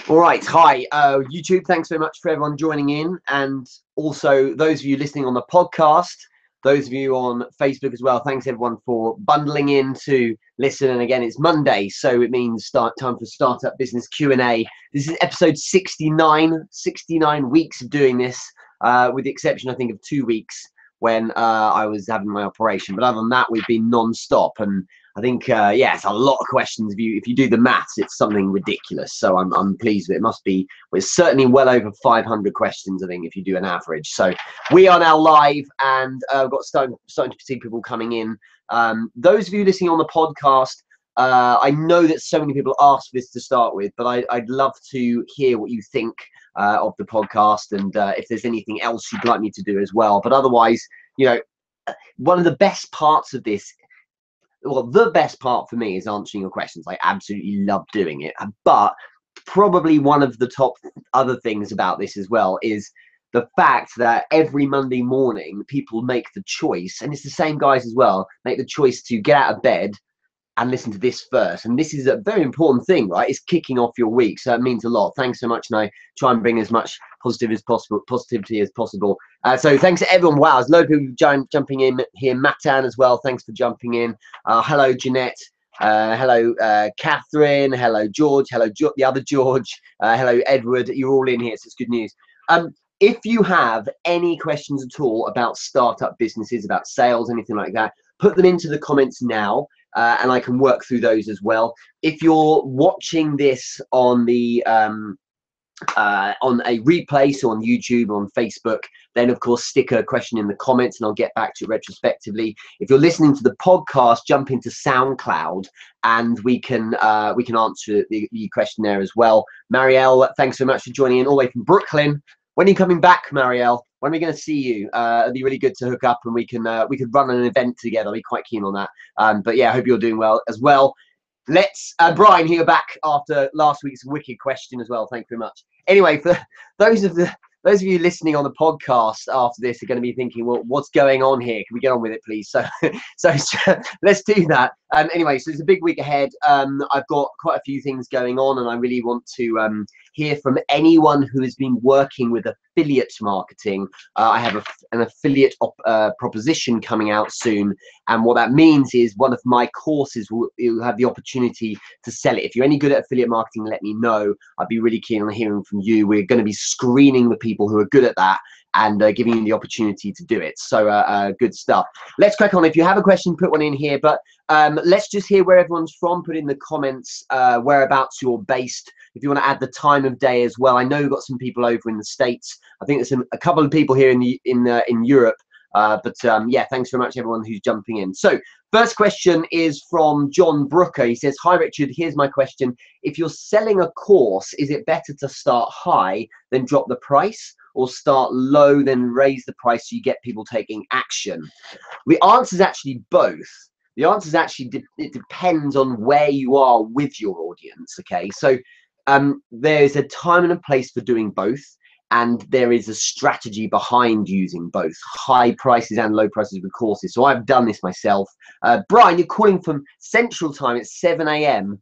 All right, hi, YouTube. Thanks very much for everyone joining in, and also those of you listening on the podcast, those of you on Facebook as well. Thanks everyone for bundling in to listen. And again, it's Monday, so it means time for Startup Business Q&A. This is episode 69. 69 weeks of doing this, with the exception, I think, of 2 weeks when I was having my operation. But other than that, we've been non-stop, and I think, yeah, it's a lot of questions. If you do the maths, it's something ridiculous. So I'm pleased with it. It must be, well, it's certainly well over 500 questions, I think, if you do an average. So we are now live, and I've got starting to see people coming in. Those of you listening on the podcast, I know that so many people asked for this to start with, but I'd love to hear what you think of the podcast, and if there's anything else you'd like me to do as well. But otherwise, you know, one of the best parts of this, well, the best part for me is answering your questions. I absolutely love doing it. But probably one of the top other things about this as well is the fact that every Monday morning people make the choice, and it's the same guys as well, make the choice to get out of bed and listen to this first. And this is a very important thing, right? It's kicking off your week, so it means a lot. Thanks so much, and I try and bring as much positivity as possible. So thanks to everyone. Wow, there's a load of people jumping in here. Matan as well, thanks for jumping in. Hello, Jeanette. Hello, Catherine. Hello, George. Hello, the other George. Hello, Edward. You're all in here, so it's good news. If you have any questions at all about startup businesses, about sales, anything like that, put them into the comments now. And I can work through those as well. If you're watching this on the on a replay, so on YouTube or on Facebook, then of course stick a question in the comments and I'll get back to it retrospectively. If you're listening to the podcast, jump into SoundCloud and we can answer the question there as well. Marielle, thanks so much for joining in all the way from Brooklyn. When are you coming back, Marielle? When are we going to see you? It'd be really good to hook up and we could run an event together. I'll be quite keen on that. But yeah, I hope you're doing well as well. Let's, Brian, here back after last week's wicked question as well. Thank you very much. Anyway, for those of you listening on the podcast after this are going to be thinking, well, what's going on here? Can we get on with it, please? So let's do that. Anyway, so it's a big week ahead. I've got quite a few things going on, and I really want to hear from anyone who has been working with affiliate marketing. I have an affiliate proposition coming out soon, and what that means is one of my courses will have the opportunity to sell it. If you're any good at affiliate marketing, let me know. I'd be really keen on hearing from you. We're going to be screening the people who are good at that and giving you the opportunity to do it. So good stuff. Let's crack on. If you have a question, put one in here, but let's just hear where everyone's from. Put in the comments whereabouts you're based. If you want to add the time of day as well. I know we've got some people over in the States. I think there's a couple of people here in Europe. Yeah, thanks very much everyone who's jumping in. So first question is from John Brooker. He says, hi Richard, here's my question. If you're selling a course, is it better to start high then drop the price, or start low then raise the price so you get people taking action? The answer is actually both. The answer is actually it depends on where you are with your audience. Okay, so there's a time and a place for doing both, and there is a strategy behind using both high prices and low prices with courses. So I've done this myself. Brian, you're calling from Central Time at 7 a.m.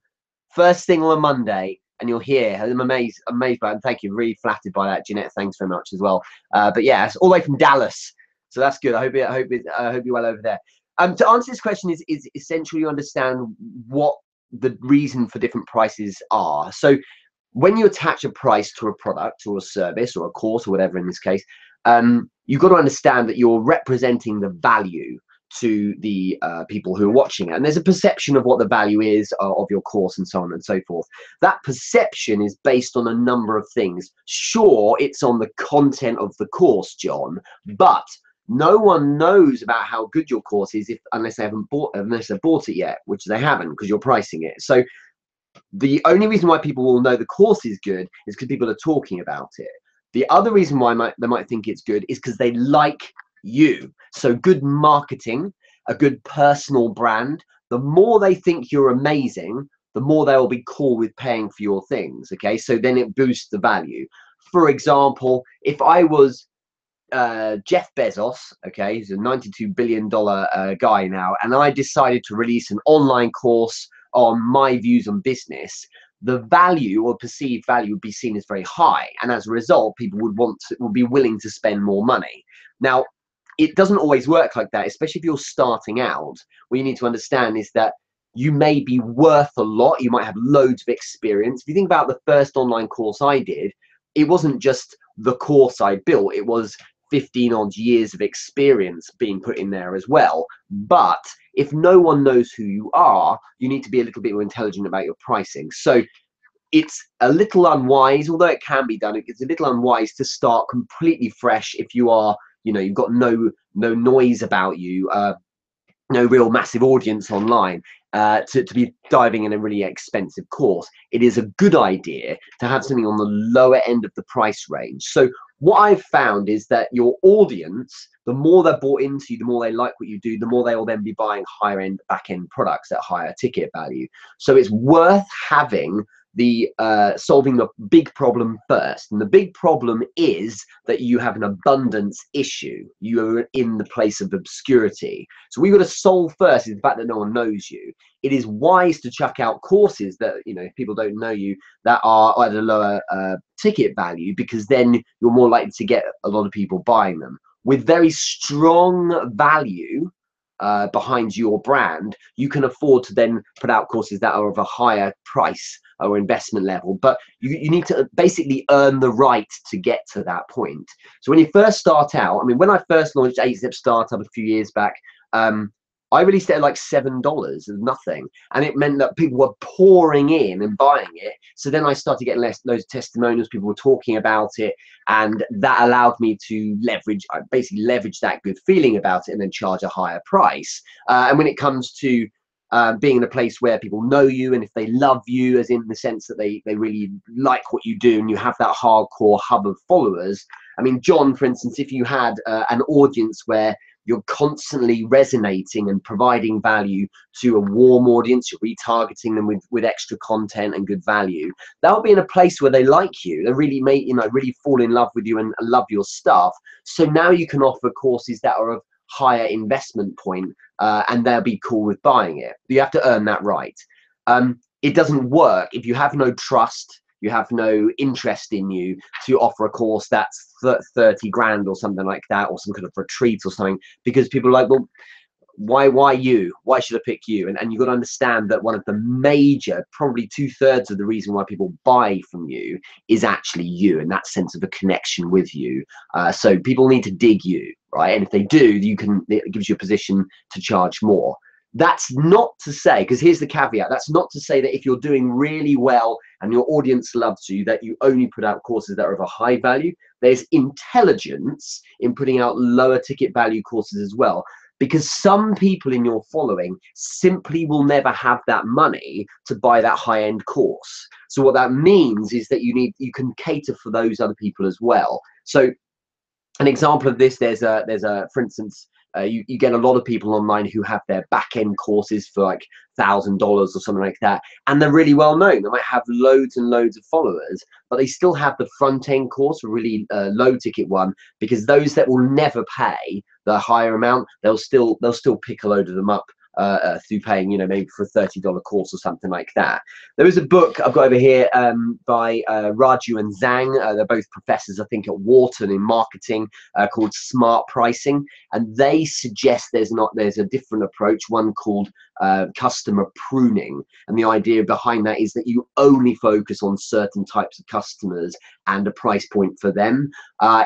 first thing on a Monday, and you're here. I'm amazed by it, and thank you. Really flattered by that, Jeanette. Thanks very much as well. But yeah, it's all the way from Dallas, so that's good. I hope you're well over there. To answer this question is essentially you understand what the reason for different prices are. So when you attach a price to a product or a service or a course or whatever in this case, you've got to understand that you're representing the value to the people who are watching it. And there's a perception of what the value is of your course and so on and so forth. That perception is based on a number of things. Sure, it's on the content of the course, John, but no one knows about how good your course is unless they've bought it yet, which they haven't because you're pricing it. So the only reason why people will know the course is good is because people are talking about it. The other reason why they might think it's good is because they like you. So good marketing, a good personal brand, the more they think you're amazing, the more they will be cool with paying for your things. Okay, so then it boosts the value. For example, if I was Jeff Bezos, okay, he's a $92 billion guy now, and I decided to release an online course on my views on business, the value or perceived value would be seen as very high, and as a result, people would be willing to spend more money. Now, it doesn't always work like that, especially if you're starting out. What you need to understand is that you may be worth a lot. You might have loads of experience. If you think about the first online course I did, it wasn't just the course I built, it was 15 odd years of experience being put in there as well. But if no one knows who you are, you need to be a little bit more intelligent about your pricing. So it's a little unwise, although it can be done, it's a little unwise to start completely fresh if you are, you've got no noise about you, no real massive audience online, to be diving in a really expensive course. It is a good idea to have something on the lower end of the price range. So what I've found is that your audience, the more they're bought into you, the more they like what you do, the more they will then be buying higher end, back end products at higher ticket value. So it's worth having the solving the big problem first. And the big problem is that you have an abundance issue. You are in the place of obscurity. So we've got to solve first is the fact that no one knows you. It is wise to chuck out courses that, if people don't know you, that are at a lower ticket value, because then you're more likely to get a lot of people buying them. With very strong value behind your brand, you can afford to then put out courses that are of a higher price or investment level, but you need to basically earn the right to get to that point. So when you first start out, I mean, when I first launched 8-Step Startup a few years back, I released it at like $7, nothing, and it meant that people were pouring in and buying it. So then I started getting loads of testimonials, people were talking about it, and that allowed me to basically leverage that good feeling about it and then charge a higher price. And when it comes to being in a place where people know you, and if they love you, as in the sense that they really like what you do, and you have that hardcore hub of followers. I mean, John, for instance, if you had an audience where you're constantly resonating and providing value to a warm audience, you're retargeting them with extra content and good value, that'll be in a place where they like you, they really really fall in love with you and love your stuff. So now you can offer courses that are of higher investment point, and they'll be cool with buying it. You have to earn that right. It doesn't work if you have no trust, you have no interest in you, to offer a course that's 30 grand or something like that, or some kind of retreat or something, because people are like, well, why you? Why should I pick you? And you've got to understand that one of the major, probably 2/3 of the reason why people buy from you is actually you, and that sense of a connection with you. So people need to dig you, right? And if they do, it gives you a position to charge more. That's not to say, because here's the caveat, that's not to say that if you're doing really well and your audience loves you, that you only put out courses that are of a high value. There's intelligence in putting out lower ticket value courses as well, because some people in your following simply will never have that money to buy that high-end course. So what that means is that you can cater for those other people as well. So an example of this, there's a for instance, you get a lot of people online who have their back-end courses for like $1,000 or something like that, and they're really well known. They might have loads and loads of followers, but they still have the front-end course, a really low ticket one, because those that will never pay the higher amount, they'll still pick a load of them up through paying, maybe for a $30 course or something like that. There is a book I've got over here by Raju and Zhang. They're both professors, I think, at Wharton in marketing, called Smart Pricing, and they suggest there's a different approach, one called customer pruning, and the idea behind that is that you only focus on certain types of customers and a price point for them.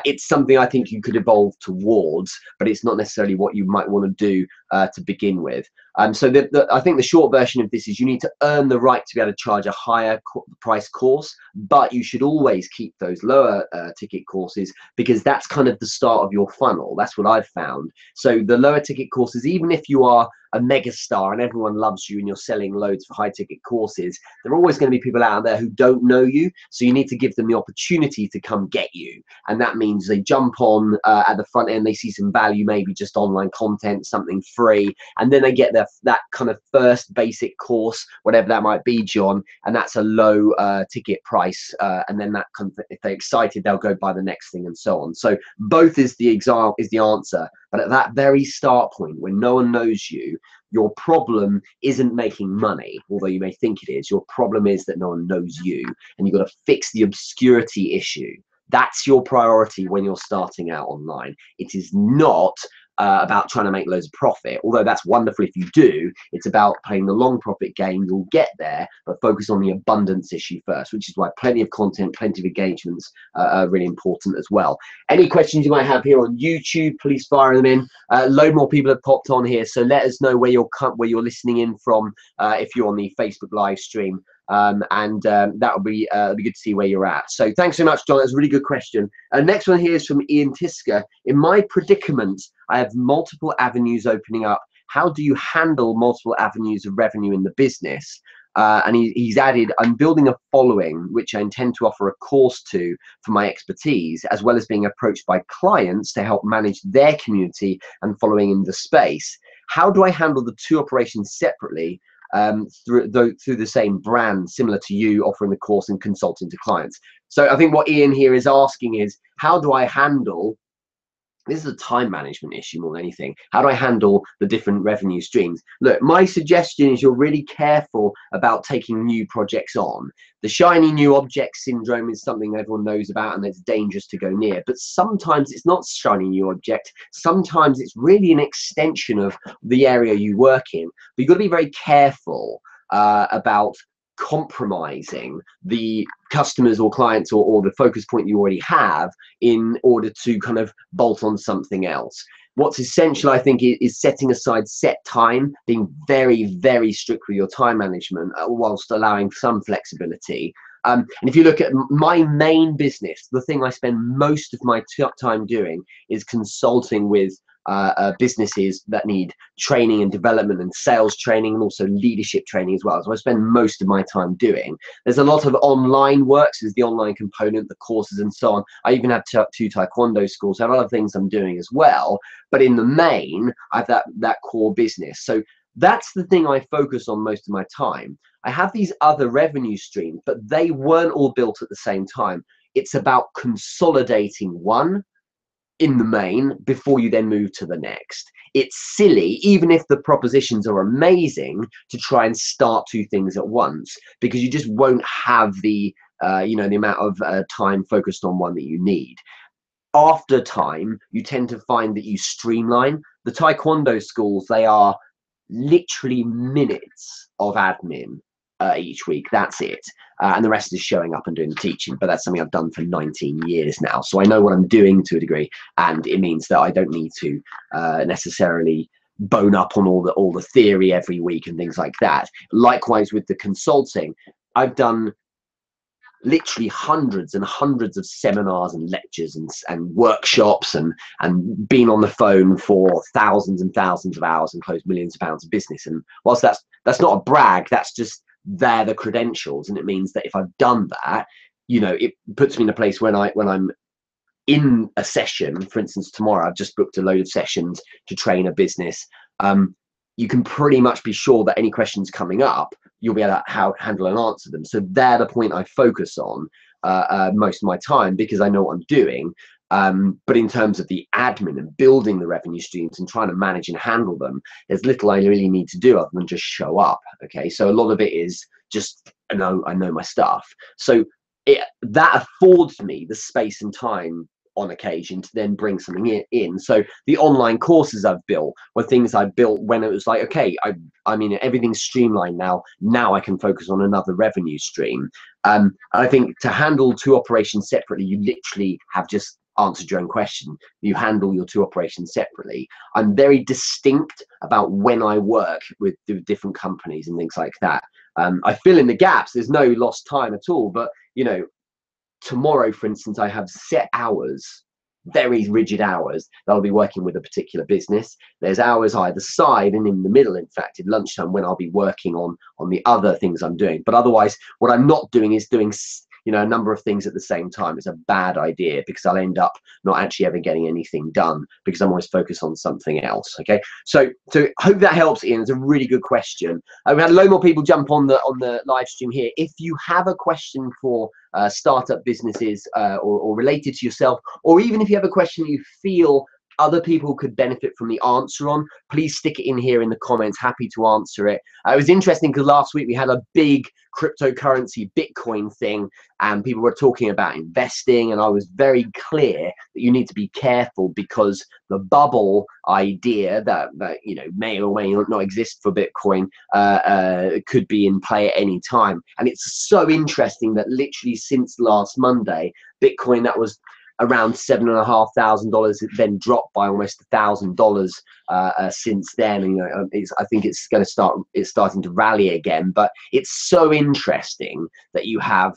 It's something I think you could evolve towards, but it's not necessarily what you might want to do to begin with. So I think the short version of this is you need to earn the right to be able to charge a higher price course, but you should always keep those lower ticket courses, because that's kind of the start of your funnel. That's what I've found. So the lower ticket courses, even if you are a mega star and everyone loves you and you're selling loads for high ticket courses, there are always going to be people out there who don't know you. So you need to give them the opportunity to come get you. And that means they jump on at the front end, they see some value, maybe just online content, something free, and then they get that kind of first basic course, whatever that might be, John, and that's a low ticket price. And then that if they're excited, they'll go buy the next thing and so on. So both is the answer. But at that very start point, when no one knows you, your problem isn't making money, although you may think it is. Your problem is that no one knows you, and you've got to fix the obscurity issue. That's your priority when you're starting out online. It is not about trying to make loads of profit, although that's wonderful if you do. It's about playing the long profit game. You'll get there, but focus on the abundance issue first, which is why plenty of content, plenty of engagements are really important as well. Any questions you might have here on YouTube, please fire them in. A load more people have popped on here, so let us know where you're listening in from if you're on the Facebook live stream. That would be good to see where you're at. So thanks so much, John. That's a really good question. Next one here is from Ian Tisker. In my predicament, I have multiple avenues opening up. How do you handle multiple avenues of revenue in the business? And he's added, I'm building a following, which I intend to offer a course to for my expertise, as well as being approached by clients to help manage their community and following in the space. How do I handle the two operations separately through the same brand, similar to you offering the course and consulting to clients? So I think what Ian here is asking is, how do I handle, this is a time management issue more than anything, how do I handle the different revenue streams? Look, my suggestion is you're really careful about taking new projects on. The shiny new object syndrome is something everyone knows about, and it's dangerous to go near. But sometimes it's not shiny new object. Sometimes it's really an extension of the area you work in. But you've got to be very careful about compromising the customers or clients or the focus point you already have in order to kind of bolt on something else. What's essential, I think, is setting aside set time, being very, very strict with your time management whilst allowing some flexibility. And if you look at my main business, the thing I spend most of my time doing is consulting with businesses that need training and development and sales training, and also leadership training as well. So I spend most of my time doing. There's a lot of online work, so there's the online component, the courses and so on. I even have two taekwondo schools, so I have other things I'm doing as well. But in the main, I have that core business. So that's the thing I focus on most of my time. I have these other revenue streams, but they weren't all built at the same time. It's about consolidating one in the main before you then move to the next. It's silly, even if the propositions are amazing, to try and start two things at once, because you just won't have the the amount of time focused on one that you need. After time, you tend to find that you streamline. The taekwondo schools, they are literally minutes of admin each week. That's it. And the rest is showing up and doing the teaching. But that's something I've done for 19 years now. So I know what I'm doing to a degree. And it means that I don't need to necessarily bone up on all the theory every week and things like that. Likewise with the consulting, I've done literally hundreds and hundreds of seminars and lectures and workshops and been on the phone for thousands and thousands of hours and closed millions of pounds of business. And whilst that's not a brag, that's just they're the credentials. And it means that if I've done that, it puts me in a place when I'm in a session. For instance, tomorrow I've just booked a load of sessions to train a business. You can pretty much be sure that any questions coming up, you'll be able to handle and answer them. So they're the point I focus on most of my time, because I know what I'm doing. But in terms of the admin and building the revenue streams and trying to manage and handle them, there's little I really need to do other than just show up. Okay, so a lot of it is just I know my stuff. So that affords me the space and time on occasion to then bring something in. So the online courses I've built were things I built when it was like, okay, I mean, everything's streamlined now I can focus on another revenue stream. I think to handle two operations separately, you literally have just answered your own question. You handle your two operations separately. I'm very distinct about when I work with different companies and things like that. I fill in the gaps. There's no lost time at all. But tomorrow, for instance, I have set hours, very rigid hours that I'll be working with a particular business. There's hours either side and in the middle, in fact, at lunchtime, when I'll be working on the other things I'm doing. But otherwise, what I'm not doing is doing a number of things at the same time. It's a bad idea, because I'll end up not actually ever getting anything done, because I'm always focused on something else. Okay, so hope that helps, Ian. It's a really good question. We had a load more people jump on the live stream here. If you have a question for startup businesses or related to yourself, or even if you have a question you feel other people could benefit from the answer on, please stick it in here in the comments. Happy to answer it. It was interesting because last week we had a big cryptocurrency Bitcoin thing, and people were talking about investing, and I was very clear that you need to be careful because the bubble idea that you know may or may not exist for Bitcoin could be in play at any time. And it's so interesting that literally since last Monday, Bitcoin that was around $7,500, it then dropped by almost $1,000 since then. And, you know, I think it's going to start. It's starting to rally again. But it's so interesting that you have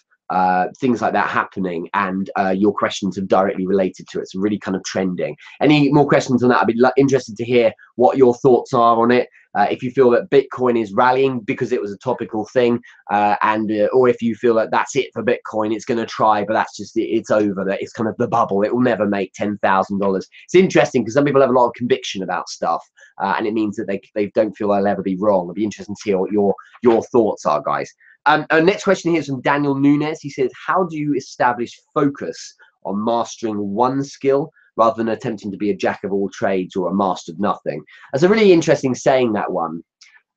things like that happening, and your questions are directly related to it. It's really kind of trending. Any more questions on that? I'd be interested to hear what your thoughts are on it. If you feel that Bitcoin is rallying because it was a topical thing, or if you feel that that's it for Bitcoin, it's going to try, but that's just it's over. That it's kind of the bubble. It will never make $10,000. It's interesting because some people have a lot of conviction about stuff, and it means that they don't feel they'll ever be wrong. It'd be interesting to hear what your thoughts are, guys. Our next question here is from Daniel Nunes. He says, how do you establish focus on mastering one skill rather than attempting to be a jack of all trades or a master of nothing? That's a really interesting saying, that one.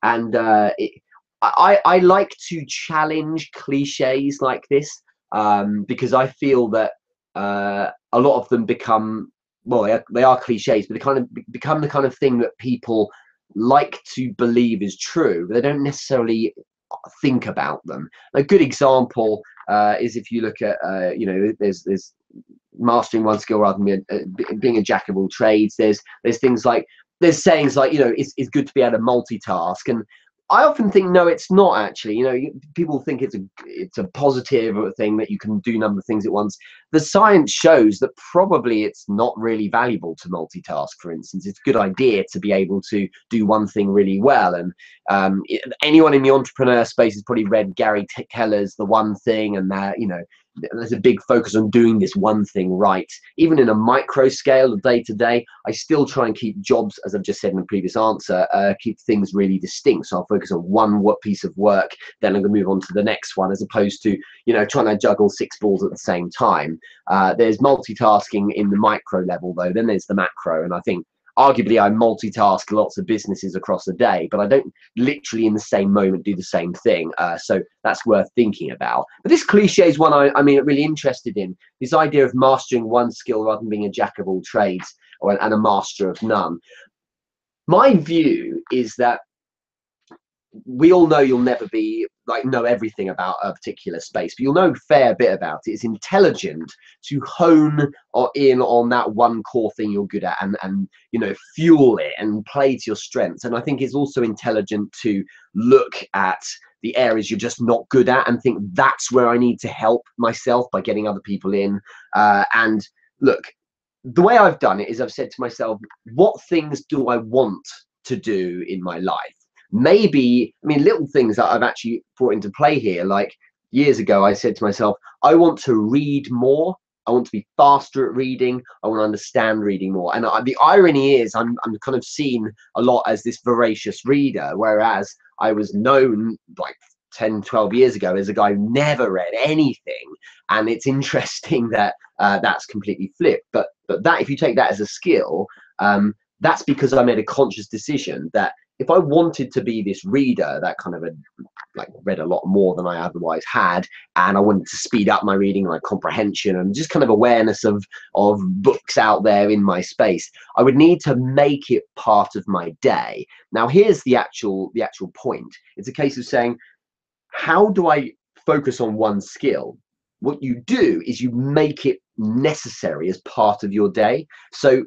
And I like to challenge cliches like this because I feel that a lot of them become, well, they are cliches, but they kind of become the kind of thing that people like to believe is true, but they don't necessarily think about them. A good example is if you look at you know, there's mastering one skill rather than being a jack of all trades. There's things like, there's sayings like, you know, it's good to be able to multitask, and I often think no, it's not actually. You know, people think it's a positive thing that you can do a number of things at once. The science shows that probably it's not really valuable to multitask. For instance, it's a good idea to be able to do one thing really well. And anyone in the entrepreneur space has probably read Gary Keller's The One Thing, and that, you know, there's a big focus on doing this one thing right. Even in a micro scale of day to day, I still try and keep jobs, as I've just said in the previous answer, keep things really distinct. So I'll focus on one piece of work, then I'm going to move on to the next one, as opposed to, you know, trying to juggle 6 balls at the same time. There's multitasking in the micro level, though. Then there's the macro, and I think arguably I multitask lots of businesses across the day, but I don't literally in the same moment do the same thing. So that's worth thinking about. But this cliche is one I'm really interested in, this idea of mastering one skill rather than being a jack of all trades and a master of none. My view is that we all know you'll never be know everything about a particular space, but you'll know a fair bit about it. It's intelligent to hone in on that one core thing you're good at, and you know, fuel it and play to your strengths. And I think it's also intelligent to look at the areas you're just not good at and think that's where I need to help myself by getting other people in. And look, the way I've done it is I've said to myself, what things do I want to do in my life? Maybe, I mean, little things that I've actually brought into play here. Like years ago, I said to myself, I want to read more. I want to be faster at reading. I want to understand reading more. And the irony is I'm kind of seen a lot as this voracious reader, whereas I was known like 10, 12 years ago as a guy who never read anything. And it's interesting that that's completely flipped. But that, if you take that as a skill, that's because I made a conscious decision that if I wanted to be this reader that kind of read a lot more than I otherwise had, and I wanted to speed up my reading, my comprehension, and just kind of awareness of books out there in my space, I would need to make it part of my day. Now, here's the actual point. It's a case of saying, how do I focus on one skill? What you do is you make it necessary as part of your day. So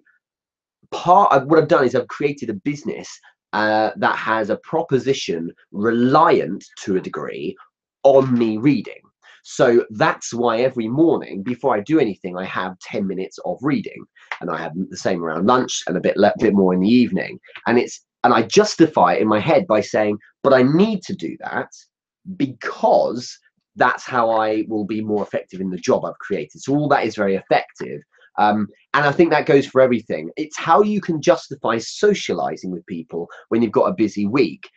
what I've done is I've created a business that has a proposition reliant to a degree on me reading. So that's why every morning before I do anything, I have 10 minutes of reading, and I have the same around lunch and a bit more in the evening. And I justify it in my head by saying, but I need to do that because that's how I will be more effective in the job I've created. So all that is very effective. And I think that goes for everything. It's how you can justify socializing with people when you've got a busy week.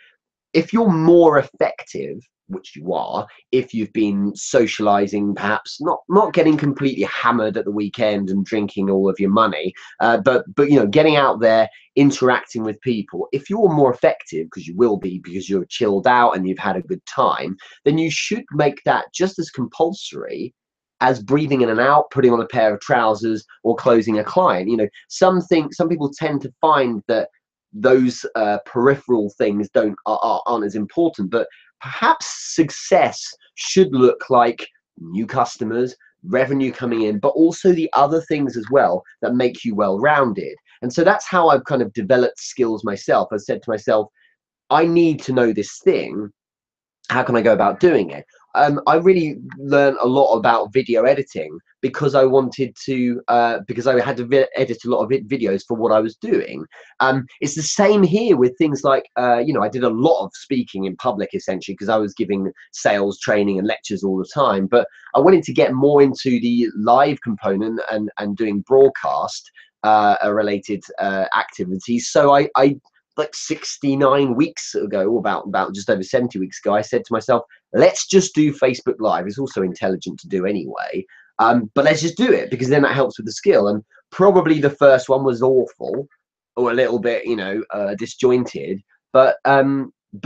if you're more effective, which you are, if you've been socializing, perhaps not getting completely hammered at the weekend and drinking all of your money, but you know, getting out there, interacting with people, if you're more effective, because you will be, because you're chilled out and you've had a good time, then you should make that just as compulsory as breathing in and out, putting on a pair of trousers, or closing a client. You know, some people tend to find that those peripheral things aren't as important, but perhaps success should look like new customers, revenue coming in, but also the other things as well that make you well-rounded. And so that's how I've kind of developed skills myself. I said to myself, I need to know this thing. How can I go about doing it? I really learned a lot about video editing because I wanted to, because I had to edit a lot of videos for what I was doing. It's the same here with things like, you know, I did a lot of speaking in public essentially because I was giving sales training and lectures all the time. But I wanted to get more into the live component and doing broadcast related activities. So I like 69 weeks ago, or about just over 70 weeks ago, I said to myself, let's just do Facebook Live. It's also intelligent to do anyway, but let's just do it because then that helps with the skill. And probably the first one was awful or a little bit, you know, disjointed, but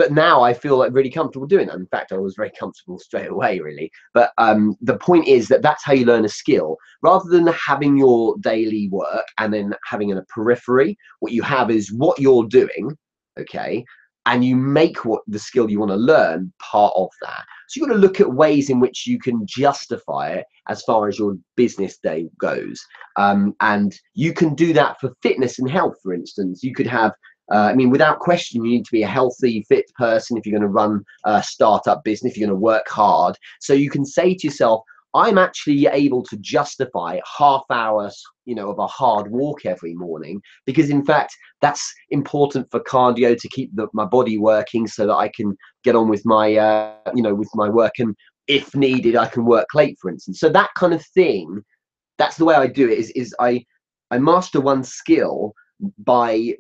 now I feel like really comfortable doing that. In fact, I was very comfortable straight away, really. But the point is that that's how you learn a skill. Rather than having your daily work and then having a periphery, what you have is what you're doing, okay? And you make what the skill you want to learn part of that. So you've got to look at ways in which you can justify it as far as your business day goes. And you can do that for fitness and health, for instance. You could have I mean, without question, you need to be a healthy, fit person if you're going to run a startup business, if you're going to work hard. So you can say to yourself, I'm actually able to justify half hours, you know, of a hard walk every morning, because in fact, that's important for cardio to keep my body working so that I can get on with my, you know, with my work. And if needed, I can work late, for instance. So that kind of thing, that's the way I do it is I master one skill by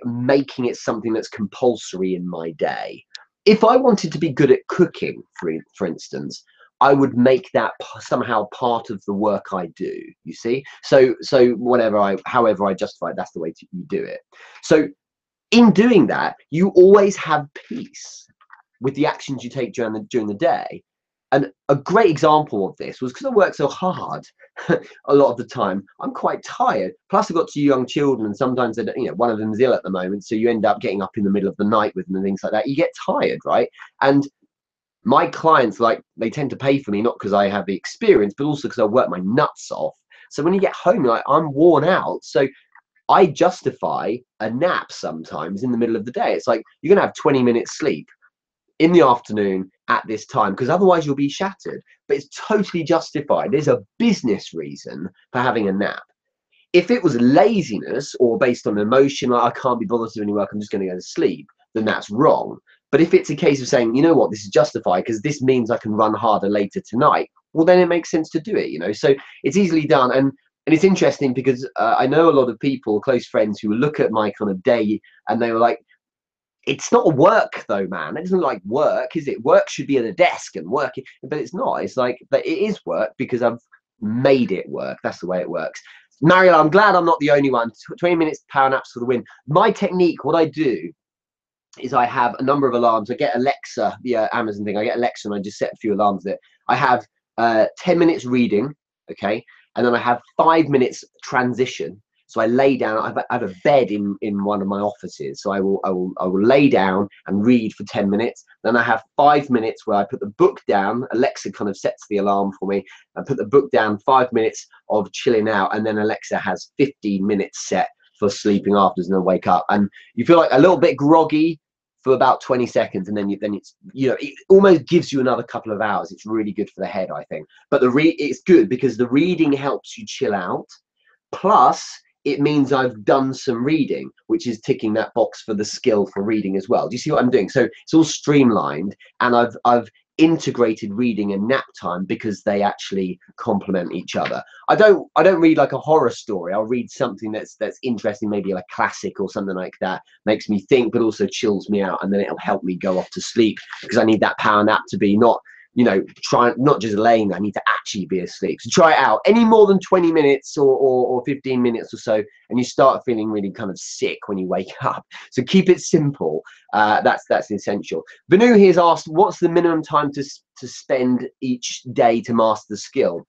making it something that's compulsory in my day. If I wanted to be good at cooking, for instance, I would make that somehow part of the work I do, you see? So however I justify it, that's the way you do it. So in doing that, you always have peace with the actions you take during the day. And a great example of this was because I work so hard a lot of the time, I'm quite tired. Plus, I've got two young children, and sometimes, you know, one of them's ill at the moment, so you end up getting up in the middle of the night with them and things like that. You get tired, right? And my clients, like, they tend to pay for me not because I have the experience, but also because I work my nuts off. So when you get home, like, I'm worn out. So I justify a nap sometimes in the middle of the day. It's like you're gonna have 20 minutes sleep in the afternoon at this time, because otherwise you'll be shattered. But it's totally justified. There's a business reason for having a nap. If it was laziness or based on emotion, like I can't be bothered to do any work, I'm just going to go to sleep, then that's wrong. But if it's a case of saying, you know what, this is justified because this means I can run harder later tonight, well, then it makes sense to do it, you know. So it's easily done. And it's interesting because I know a lot of people, close friends, who look at my kind of day and they were like, it's not work though, man. It doesn't look like work, is it? Work should be at a desk and working, but it's not. It's like, but it is work because I've made it work. That's the way it works. Mariela, I'm glad I'm not the only one. 20 minutes power naps for the win. My technique, what I do is I have a number of alarms. I get Alexa, the Amazon thing. I get Alexa and I just set a few alarms there. I have 10 minutes reading, okay? And then I have 5 minutes transition. So I lay down, I have a bed in one of my offices. So I will lay down and read for 10 minutes. Then I have 5 minutes where I put the book down. Alexa kind of sets the alarm for me. I put the book down, 5 minutes of chilling out. And then Alexa has 15 minutes set for sleeping afterwards, and then wake up. And you feel like a little bit groggy for about 20 seconds. And then it's, you know, it almost gives you another couple of hours. It's really good for the head, I think. But it's good because the reading helps you chill out. Plus, it means I've done some reading, which is ticking that box for the skill for reading as well. Do you see what I'm doing? So it's all streamlined, and I've integrated reading and nap time because they actually complement each other. I don't read like a horror story. I'll read something that's interesting, maybe a classic or something like that, makes me think but also chills me out, and then it'll help me go off to sleep, because I need that power nap to be not, you know, not just laying there. I need to actually be asleep. So try it out. Any more than 20 minutes or 15 minutes or so, and you start feeling really kind of sick when you wake up. So keep it simple. That's essential. Vanu here has asked, what's the minimum time to spend each day to master the skill?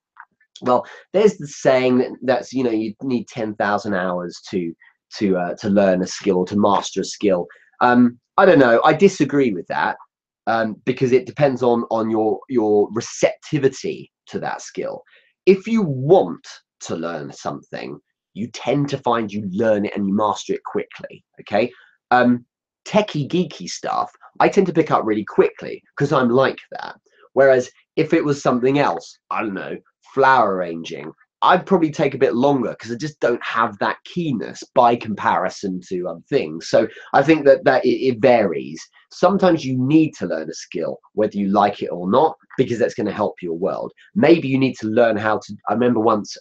Well, there's the saying that's, you know, you need 10,000 hours to learn a skill or to master a skill. I don't know. I disagree with that. Because it depends on your receptivity to that skill. If you want to learn something, you tend to find you learn it and you master it quickly. Okay, techie geeky stuff, I tend to pick up really quickly because I'm like that. Whereas if it was something else, I don't know, flower arranging, I'd probably take a bit longer because I just don't have that keenness by comparison to other things. So I think that it varies. Sometimes you need to learn a skill, whether you like it or not, because that's going to help your world. Maybe you need to learn how to, I remember once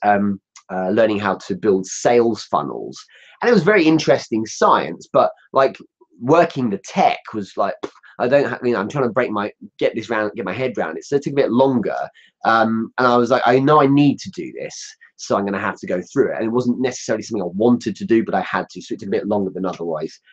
learning how to build sales funnels, and it was very interesting science, but like working the tech was like, I don't have, you know, I'm trying to get my head around it. So it took a bit longer. And I was like, I know I need to do this, so I'm going to have to go through it. And it wasn't necessarily something I wanted to do, but I had to. So it took a bit longer than it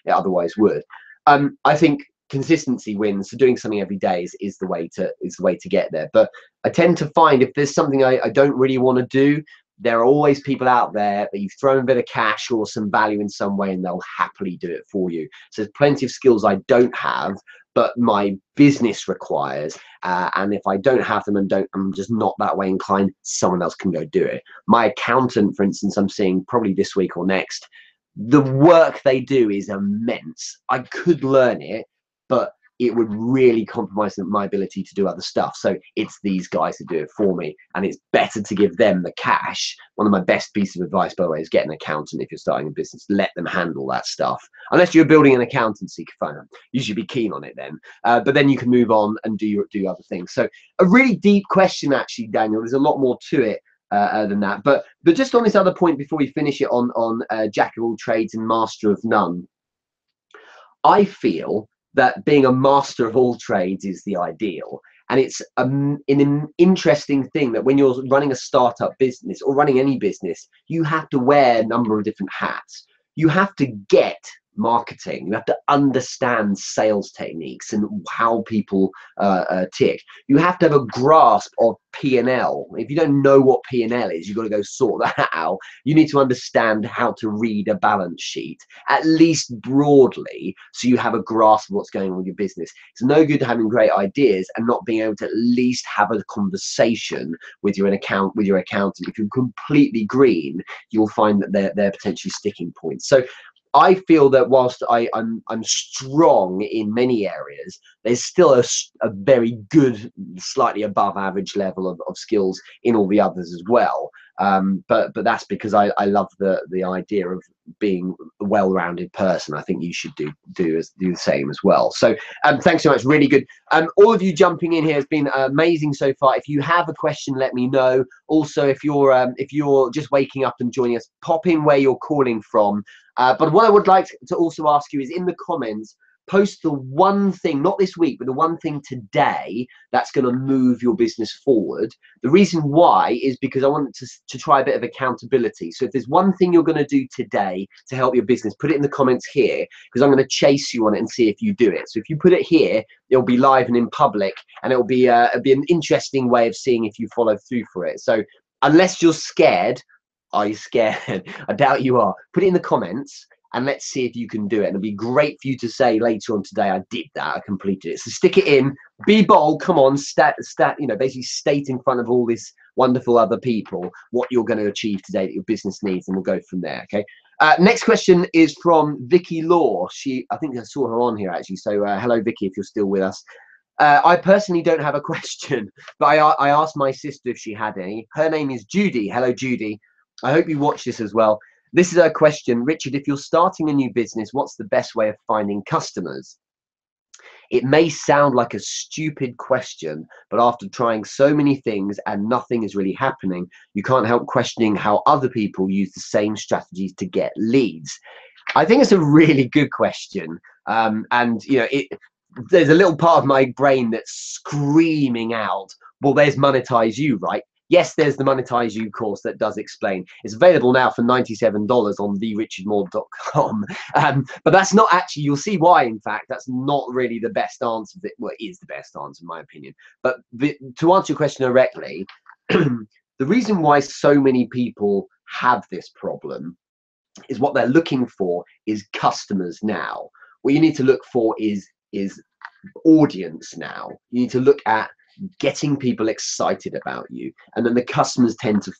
otherwise would. I think consistency wins. So doing something every day is the way to get there. But I tend to find if there's something I don't really want to do, there are always people out there that you've thrown a bit of cash or some value in some way, and they'll happily do it for you. So there's plenty of skills I don't have, but my business requires, and if I don't have them and I'm just not that way inclined, someone else can go do it. My accountant, for instance, I'm seeing probably this week or next, the work they do is immense. I could learn it, but it would really compromise my ability to do other stuff. So it's these guys that do it for me, and it's better to give them the cash. One of my best pieces of advice, by the way, is get an accountant if you're starting a business. Let them handle that stuff. Unless you're building an accountancy firm, you should be keen on it then. But then you can move on and do other things. So a really deep question, actually, Daniel. There's a lot more to it than that. But just on this other point before we finish it on jack of all trades and master of none, I feel that being a master of all trades is the ideal. And it's an interesting thing that when you're running a startup business or running any business, you have to wear a number of different hats. You have to get marketing. You have to understand sales techniques and how people tick. You have to have a grasp of P&L. If you don't know what P&L is, you've got to go sort that out. You need to understand how to read a balance sheet, at least broadly, so you have a grasp of what's going on with your business. It's no good having great ideas and not being able to at least have a conversation with your accountant. If you're completely green, you'll find that they're potentially sticking points. So I feel that whilst I'm strong in many areas, there's still a very good, slightly above average level of skills in all the others as well. But that's because I love the idea of being a well-rounded person. I think you should do the same as well. So thanks so much, really good. All of you jumping in here has been amazing so far. If you have a question, let me know. Also, if you're just waking up and joining us, pop in where you're calling from. But what I would like to also ask you is, in the comments, post the one thing, not this week, but the one thing today that's going to move your business forward. The reason why is because I want to try a bit of accountability. So if there's one thing you're going to do today to help your business, put it in the comments here, because I'm going to chase you on it and see if you do it. So if you put it here, it'll be live and in public, and it'll be an interesting way of seeing if you follow through for it. So unless you're scared, are you scared? I doubt you are. Put it in the comments and let's see if you can do it. And it'll be great for you to say later on today, I did that, I completed it. So stick it in, be bold, come on, basically state in front of all this wonderful other people what you're going to achieve today that your business needs, and we'll go from there, okay? Next question is from Vicky Law. I think I saw her on here actually. So hello, Vicky, if you're still with us. I personally don't have a question, but I asked my sister if she had any. Her name is Judy. Hello, Judy. I hope you watch this as well. This is a question. Richard, if you're starting a new business, what's the best way of finding customers? It may sound like a stupid question, but after trying so many things and nothing is really happening, you can't help questioning how other people use the same strategies to get leads. I think it's a really good question. And you know, there's a little part of my brain that's screaming out, well, there's Monetize You, right? Yes, there's the Monetize You course that does explain. It's available now for $97 on therichardmoore.com. But that's not actually, you'll see why, in fact, that's not really the best answer. Well, it is the best answer, in my opinion. But to answer your question directly, the reason why so many people have this problem is what they're looking for is customers now. What you need to look for is audience now. You need to look at getting people excited about you, and then the customers tend to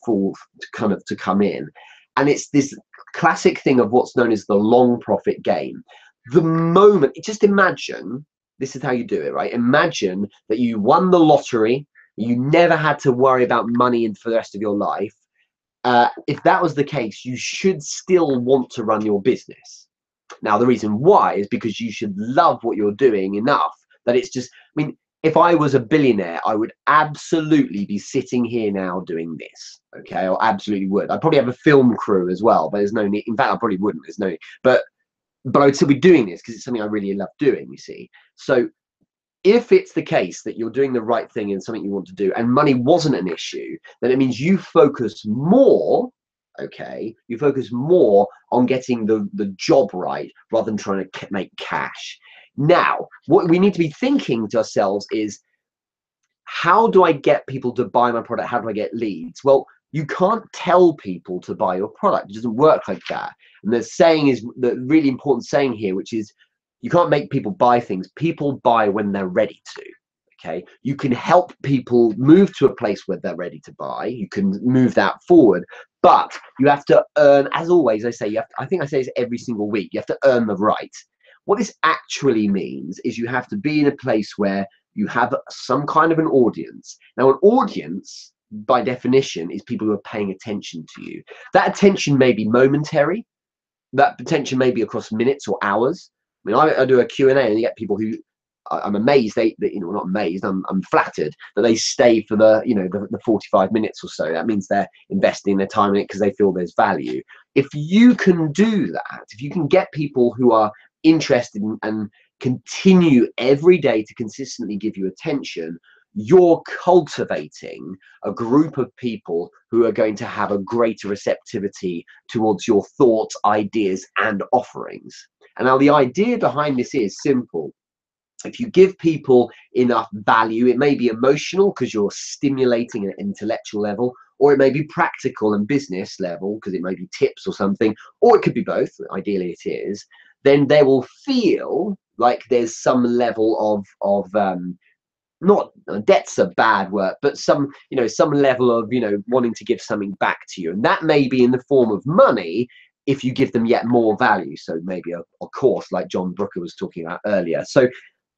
to come in. And it's this classic thing of what's known as the long profit game. The moment, just imagine, this is how you do it, right? Imagine that you won the lottery, you never had to worry about money for the rest of your life. If that was the case, you should still want to run your business. Now, the reason why is because you should love what you're doing enough that it's just, I mean, if I was a billionaire, I would absolutely be sitting here now doing this. Okay, I absolutely would. I'd probably have a film crew as well, but there's no need. In fact, I probably wouldn't. There's no, but I would still be doing this because it's something I really love doing, you see. So if it's the case that you're doing the right thing and something you want to do and money wasn't an issue, then it means you focus more, okay, you focus more on getting the job right rather than trying to make cash. Now, what we need to be thinking to ourselves is, how do I get people to buy my product? How do I get leads? Well, you can't tell people to buy your product. It doesn't work like that. And the saying is, the really important saying here, which is, you can't make people buy things. People buy when they're ready to. Okay, you can help people move to a place where they're ready to buy. You can move that forward, but you have to earn, as always, I say, you have to, I think I say this every single week, you have to earn the right. What this actually means is you have to be in a place where you have some kind of an audience. Now, an audience, by definition, is people who are paying attention to you. That attention may be momentary. That attention may be across minutes or hours. I mean, I do a Q&A and you get people who, I'm amazed, not amazed, I'm flattered that they stay for the 45 minutes or so. That means they're investing their time in it because they feel there's value. If you can do that, if you can get people who are interested and continue every day to consistently give you attention, you're cultivating a group of people who are going to have a greater receptivity towards your thoughts, ideas, and offerings. And now the idea behind this is simple. If you give people enough value, it may be emotional because you're stimulating an intellectual level, or it may be practical and business level because it may be tips or something, or it could be both, ideally it is, then they will feel like there's some level of not debt's a bad word, but some level of wanting to give something back to you. And that may be in the form of money if you give them yet more value. So maybe a course like John Brooker was talking about earlier. So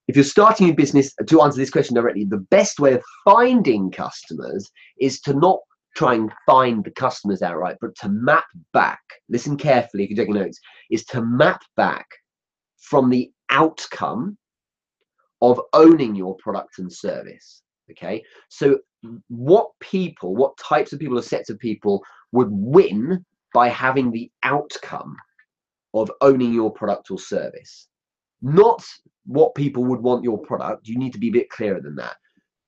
if you're starting a business, to answer this question directly, the best way of finding customers is to not try and find the customers outright, but to map back, listen carefully if you're taking notes, is to map back from the outcome of owning your product and service. Okay, so what types of people or sets of people would win by having the outcome of owning your product or service? Not what people would want your product. You need to be a bit clearer than that.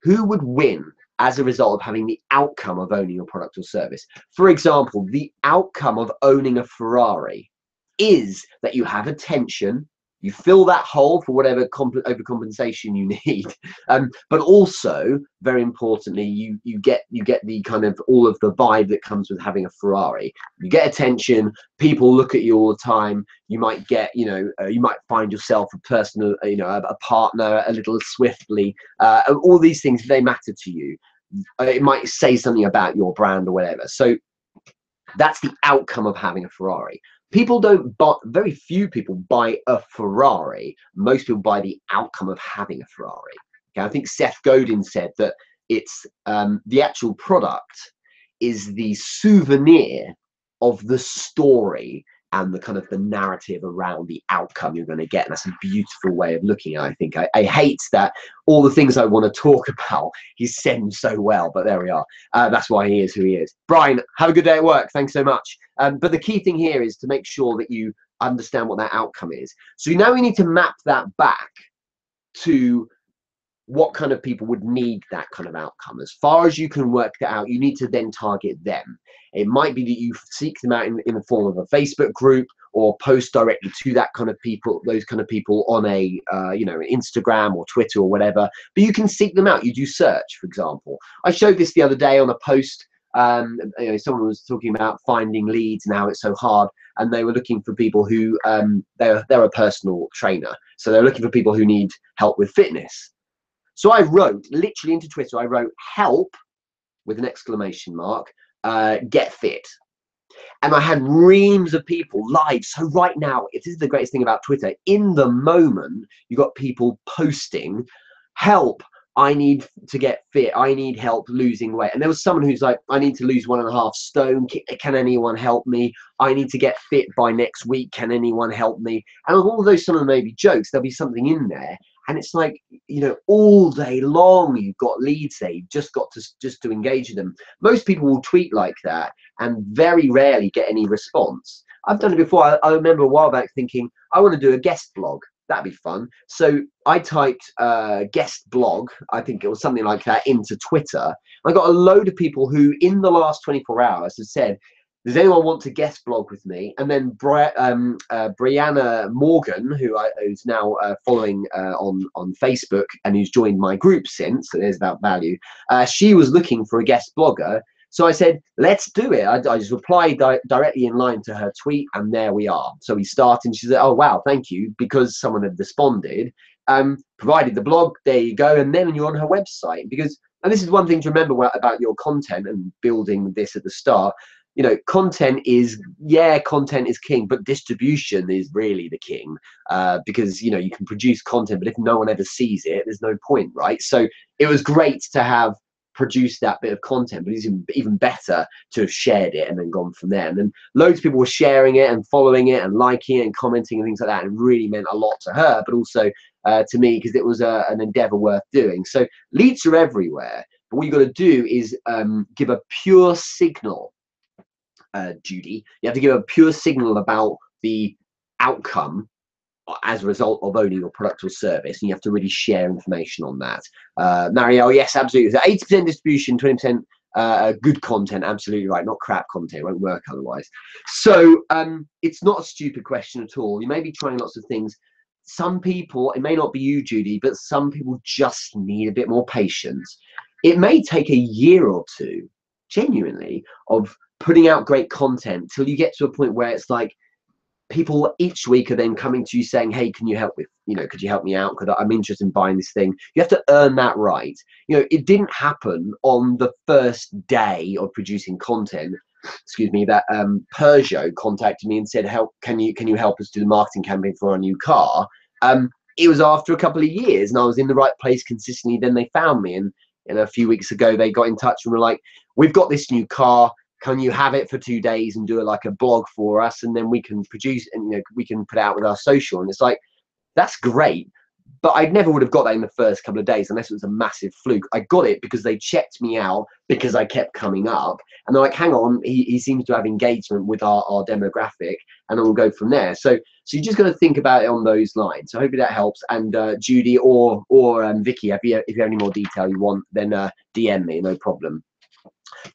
Who would win as a result of having the outcome of owning your product or service? For example, the outcome of owning a Ferrari is that you have attention, you fill that hole for whatever overcompensation you need, but also, very importantly, you get the kind of all of the vibe that comes with having a Ferrari. You get attention, people look at you all the time. You might get, you might find yourself a person, a partner a little swiftly. All these things, they matter to you. It might say something about your brand or whatever. So that's the outcome of having a Ferrari. People don't buy, very few people buy a Ferrari. Most people buy the outcome of having a Ferrari. Okay, I think Seth Godin said that it's the actual product is the souvenir of the story and the kind of the narrative around the outcome you're going to get. And that's a beautiful way of looking at it, I think. I hate that all the things I want to talk about, he's said them so well, but there we are. That's why he is who he is. Brian, have a good day at work. Thanks so much. But the key thing here is to make sure that you understand what that outcome is. So now we need to map that back to what kind of people would need that kind of outcome. As far as you can work that out, you need to then target them. It might be that you seek them out in the form of a Facebook group, or post directly to that kind of people, those kind of people on a you know, Instagram or Twitter or whatever. But you can seek them out. You do search, for example. I showed this the other day on a post. You know, someone was talking about finding leads and how it's so hard, and they were looking for people who they're a personal trainer, so they're looking for people who need help with fitness. So I wrote literally into Twitter, I wrote help with an exclamation mark, get fit. And I had reams of people live. So right now, this is the greatest thing about Twitter. In the moment, you got people posting, help, I need to get fit. I need help losing weight. And there was someone who's like, I need to lose 1.5 stone. Can anyone help me? I need to get fit by next week. Can anyone help me? And all of those sort of maybe jokes, there'll be something in there. And it's like, you know, all day long, you've got leads there. You've just got to engage with them. Most people will tweet like that and very rarely get any response. I've done it before. I remember a while back thinking, I want to do a guest blog. That'd be fun. So I typed guest blog, I think it was something like that, into Twitter. I got a load of people who in the last 24 hours have said, does anyone want to guest blog with me? And then Brianna Morgan, who's now following on Facebook and who's joined my group since, so there's that value, she was looking for a guest blogger. So I said, let's do it. I just replied directly in line to her tweet, and there we are. So we started, and she said, oh, wow, thank you, because someone had responded, provided the blog, there you go, and then you're on her website. Because, and this is one thing to remember about your content and building this at the start, you know, content is king, but distribution is really the king, because, you know, you can produce content, but if no one ever sees it, there's no point, right? So it was great to have produced that bit of content, but it's even better to have shared it and then gone from there. And then loads of people were sharing it and following it and liking it and commenting and things like that, and it really meant a lot to her, but also to me, because it was an endeavor worth doing. So leads are everywhere, but what you've got to do is give a pure signal, Judy. You have to give a pure signal about the outcome as a result of owning your product or service, and you have to really share information on that. Marielle, yes, absolutely. So 80% distribution, 20% good content, absolutely right, not crap content, it won't work otherwise. So it's not a stupid question at all. You may be trying lots of things. Some people, it may not be you, Judy, but some people just need a bit more patience. It may take a year or two, genuinely, of putting out great content till you get to a point where it's like, people each week are then coming to you saying, hey, can you help with, you know, could you help me out? Because I'm interested in buying this thing. You have to earn that right. You know, it didn't happen on the first day of producing content. Excuse me, that Peugeot contacted me and said, help, can you help us do the marketing campaign for our new car? It was after a couple of years and I was in the right place consistently. Then they found me, and a few weeks ago they got in touch and were like, we've got this new car. Can you have it for 2 days and do it like a blog for us, and then we can produce, and you know, we can put it out with our social? And it's like, that's great, but I never would have got that in the first couple of days unless it was a massive fluke. I got it because they checked me out, because I kept coming up, and they're like, hang on, he seems to have engagement with our demographic, and then we'll go from there. So you just got to think about it on those lines. So hopefully that helps. And Judy or Vicky, if you have any more detail you want, then DM me, no problem.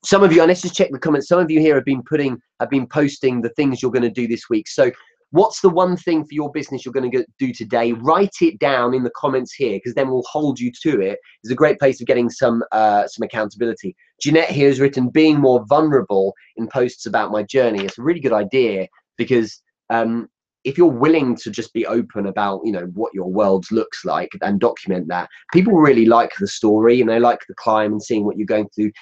Some of you, and let's just check the comments, some of you here have been posting the things you're going to do this week. So what's the one thing for your business you're going to do today? Write it down in the comments here, because then we'll hold you to it. It's a great place of getting some accountability. Jeanette here has written, being more vulnerable in posts about my journey. It's a really good idea, because if you're willing to just be open about, you know, what your world looks like and document that, people really like the story and they like the climb and seeing what you're going through.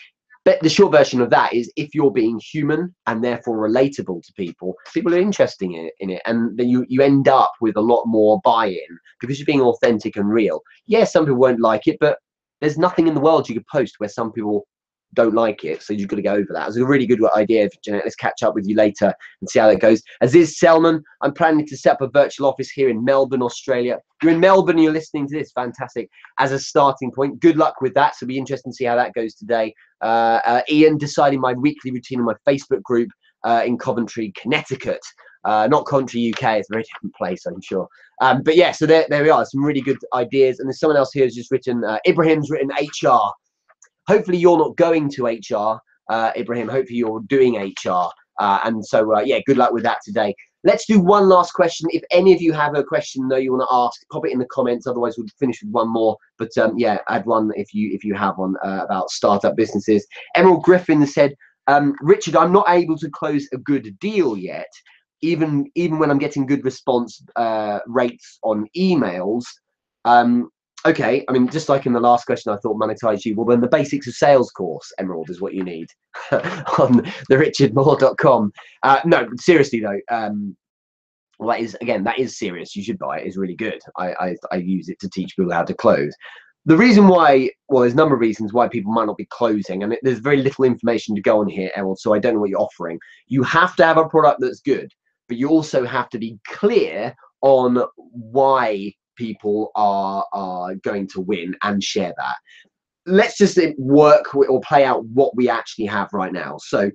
But the short version of that is, if you're being human and therefore relatable to people, people are interested in it, and then you end up with a lot more buy-in because you're being authentic and real. Yeah, some people won't like it, but there's nothing in the world you could post where some people don't like it. So you've got to go over that. It's a really good idea, Jeanette. Let's catch up with you later and see how that goes. Aziz Selman, I'm planning to set up a virtual office here in Melbourne, Australia. You're in Melbourne and you're listening to this. Fantastic. As a starting point, good luck with that. So it'll be interesting to see how that goes today. Ian, deciding my weekly routine on my Facebook group in Coventry, Connecticut. Not Coventry, UK. It's a very different place, I'm sure. But yeah, so there we are. Some really good ideas. And there's someone else here who's just written, Ibrahim's written HR. Hopefully you're not going to HR, Ibrahim. Hopefully you're doing HR. And so, yeah, good luck with that today. Let's do one last question. If any of you have a question though you want to ask, pop it in the comments. Otherwise, we'll finish with one more. But yeah, add one if you have one about startup businesses. Emerald Griffin said, Richard, I'm not able to close a good deal yet, even when I'm getting good response rates on emails. Okay, I mean, just like in the last question, I thought monetize you. Well, then the basics of sales course, Emerald, is what you need on therichardmoore.com. No, seriously though, well, that is serious. You should buy it. It's really good. I use it to teach people how to close. The reason why, well, there's a number of reasons why people might not be closing, and there's very little information to go on here, Emerald, so I don't know what you're offering. You have to have a product that's good, but you also have to be clear on why people are going to win and share that. Let's just work with, or play out what we actually have right now. So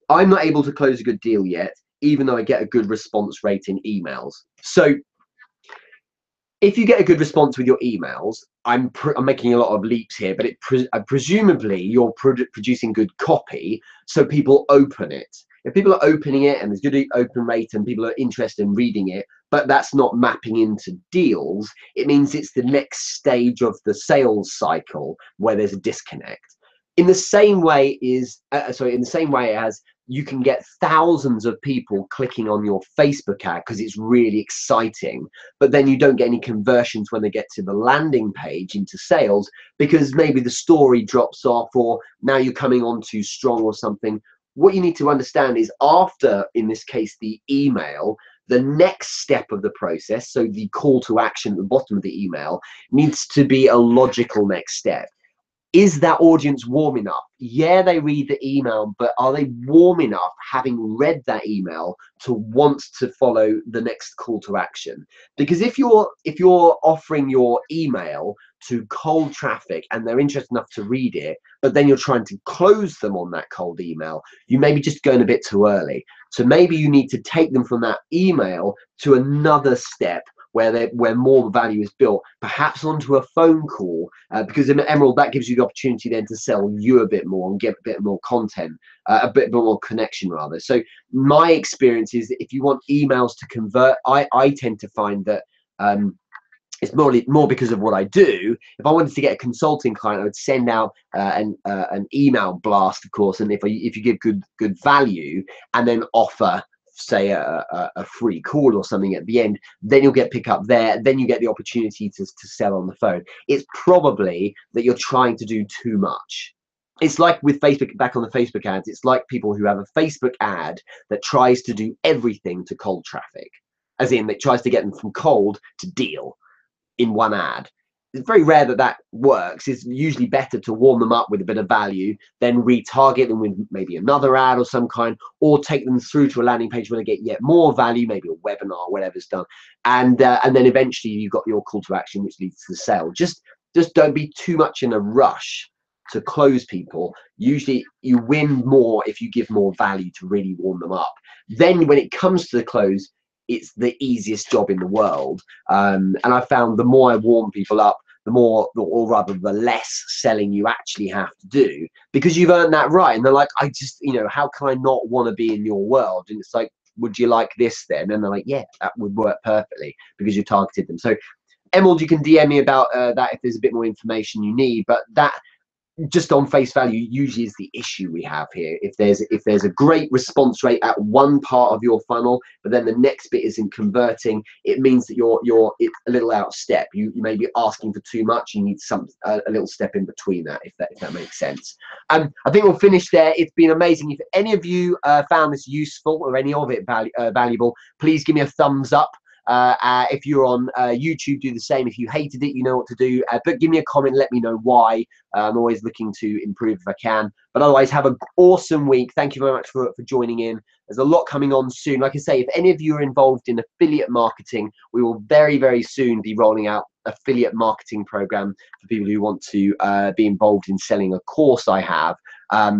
I'm not able to close a good deal yet, even though I get a good response rate in emails. So if you get a good response with your emails, I'm making a lot of leaps here, but presumably you're producing good copy, so people open it. If people are opening it and there's good open rate and people are interested in reading it, but that's not mapping into deals, it means it's the next stage of the sales cycle where there's a disconnect. In the same way as you can get thousands of people clicking on your Facebook ad because it's really exciting, but then you don't get any conversions when they get to the landing page into sales because maybe the story drops off, or now you're coming on too strong or something. What you need to understand is after, in this case, the email, the next step of the process, so the call to action at the bottom of the email, needs to be a logical next step. Is that audience warm enough? Yeah, they read the email, but are they warm enough, having read that email, to want to follow the next call to action? Because if you're offering your email to cold traffic and they're interested enough to read it, but then you're trying to close them on that cold email, you may be just going a bit too early. So maybe you need to take them from that email to another step where more value is built, perhaps onto a phone call, because in Emerald, that gives you the opportunity then to sell you a bit more and get a bit more content, a bit more connection rather. So my experience is that if you want emails to convert, I tend to find that it's more because of what I do. If I wanted to get a consulting client, I would send out an email blast, of course, and if you give good value and then offer, say, a free call or something at the end, then you'll get pick up there, then you get the opportunity to sell on the phone. It's probably that you're trying to do too much. It's like with Facebook, back on the Facebook ads, it's like people who have a Facebook ad that tries to do everything to cold traffic, as in it tries to get them from cold to deal in one ad. It's very rare that works. It's usually better to warm them up with a bit of value, then retarget them with maybe another ad or some kind, or take them through to a landing page where they get yet more value, maybe a webinar, whatever's done, and then eventually you've got your call to action, which leads to the sale. Just don't be too much in a rush to close people. Usually you win more if you give more value to really warm them up. Then when it comes to the close, it's the easiest job in the world. And I found the more I warm people up, the more, or rather the less selling you actually have to do, because you've earned that right. And they're like, I just, how can I not want to be in your world? And it's like, would you like this then? And they're like, yeah, that would work perfectly, because you targeted them. So Emerald, you can DM me about that if there's a bit more information you need, but that, just on face value, usually is the issue we have here. If there's a great response rate at one part of your funnel, but then the next bit isn't converting, it means that you're a little out of step. You may be asking for too much. You need a little step in between that, if that makes sense. I think we'll finish there. It's been amazing. If any of you found this useful or any of it valuable, please give me a thumbs up. If you're on YouTube, do the same. If you hated it, you know what to do. But give me a comment, let me know why. I'm always looking to improve if I can. But otherwise, have an awesome week. Thank you very much for joining in. There's a lot coming on soon. Like I say, if any of you are involved in affiliate marketing, we will very, very soon be rolling out affiliate marketing program for people who want to be involved in selling a course I have.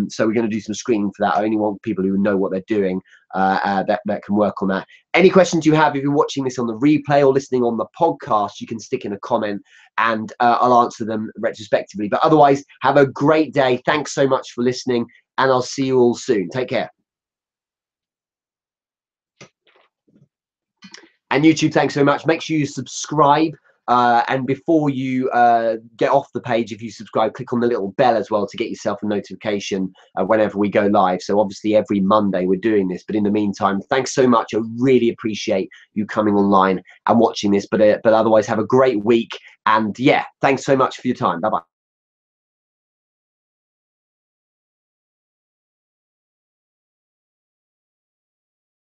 So we're going to do some screening for that. I only want people who know what they're doing that can work on that. Any questions you have, if you're watching this on the replay or listening on the podcast, you can stick in a comment and I'll answer them retrospectively. But otherwise, have a great day. Thanks so much for listening, and I'll see you all soon. Take care. And YouTube, thanks so much. Make sure you subscribe. And before you get off the page, if you subscribe, click on the little bell as well to get yourself a notification whenever we go live. So obviously every Monday we're doing this, but in the meantime, thanks so much. I really appreciate you coming online and watching this, but otherwise have a great week. And yeah, thanks so much for your time. Bye-bye.